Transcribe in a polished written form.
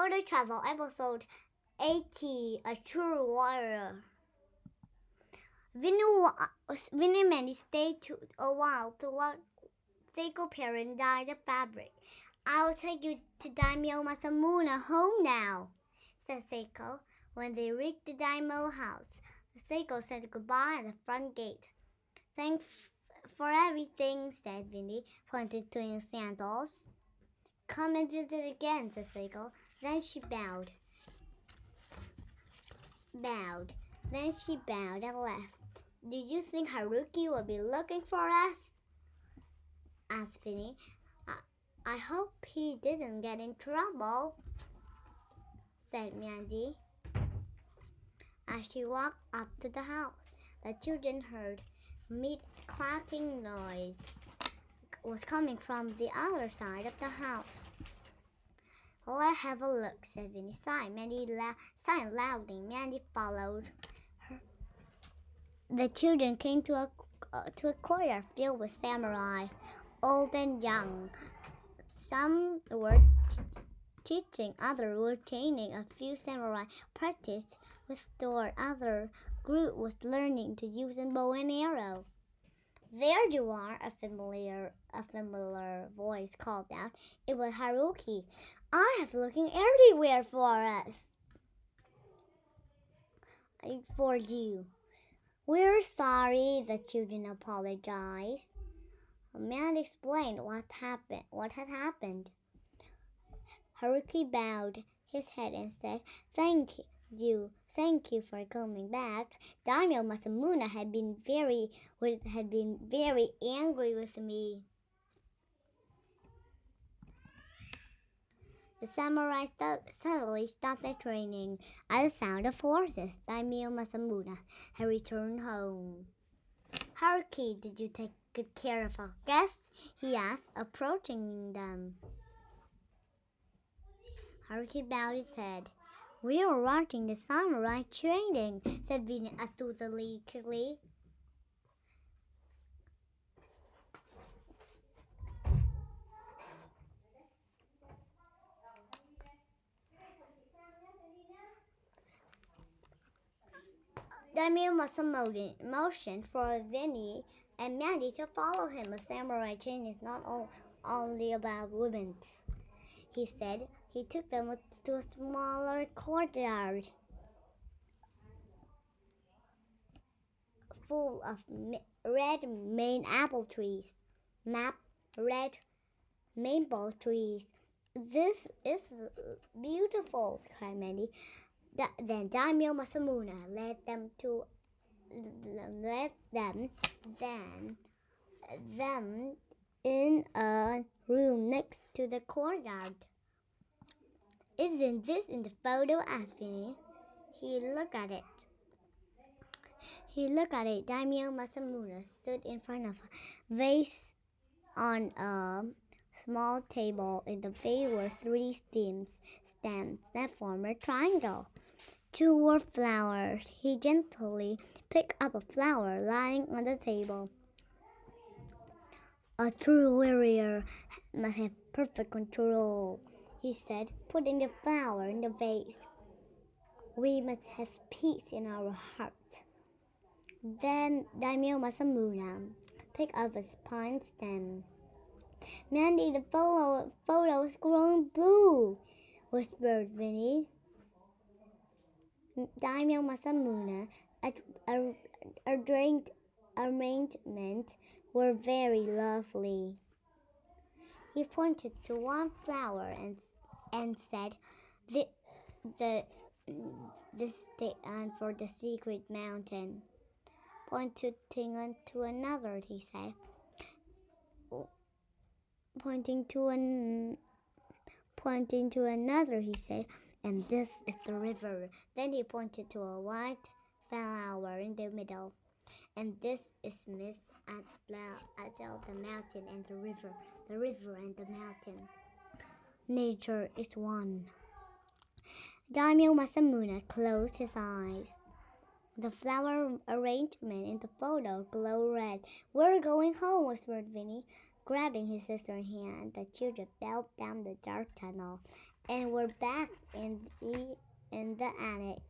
Photo Travel Episode 80, A True Warrior. Vinny and Mandy stayed a while to watch Seiko parent dye the fabric. I'll take you to Daimyo Masamune home now, said Seiko. When they reached the Daimyo house, Seiko said goodbye at the front gate. Thanks for everything, said Vinny, pointing to his sandals. Come and visit again, said Seiko. Then she bowed. Then she bowed and left. Do you think Haruki will be looking for us? Asked Vinny. I hope he didn't get in trouble, said Mandy. As she walked up to the house, the children heard clacking noise was coming from the other side of the house. Let's have a look, said Vinny. Mandy sighed loudly. Mandy followed her. The children came to a courtyard filled with samurai, old and young. Some were teaching, others were training. A few samurai practiced with sword. Other group was learning to use a bow and arrow. There you are, a familiar voice called out. It was Haruki. I have looking everywhere for us. For you. We're sorry, the children apologized. A man explained what had happened. Haruki bowed his head and said, Thank you for coming back. Daimyo Masamune had been very angry with me. The samurai suddenly stopped their training. At the sound of horses, Daimyo Masamune had returned home. Haruki, did you take good care of our guests? He asked, approaching them. Haruki bowed his head. We are watching the samurai training, said Vinny enthusiastically. Daimyo Masamune motioned for Vinny and Mandy to follow him. A samurai training is not only about women, he said. He took them to a smaller courtyard full of red maple trees. This is beautiful, cried Mandy. Then Daimyo Masamune led them in a room next to the courtyard. Isn't this in the photo? Asked Vinny. He looked at it. Daimyo Masamune stood in front of a vase on a small table. In the vase were 3 stems that formed a triangle. 2 were flowers. He gently picked up a flower lying on the table. A true warrior must have perfect control, he said, putting the flower in the vase. We must have peace in our heart. Then Daimyo Masamune picked up a pine stem. Mandy, the photo is glowing blue, whispered Vinny. Daimyo Masamune arrangements were very lovely. He pointed to one flower and said, "This stand for the secret mountain." Pointing to another, he said. Pointing to another, he said, and this is the river. Then he pointed to a white flower in the middle. And this is Miss Adele, the mountain and the river and the mountain. Nature is one. Daimyo Masamune closed his eyes. The flower arrangement in the photo glowed red. We're going home, whispered Vinny. Grabbing his sister's hand, the children fell down the dark tunnel And we're back in the attic.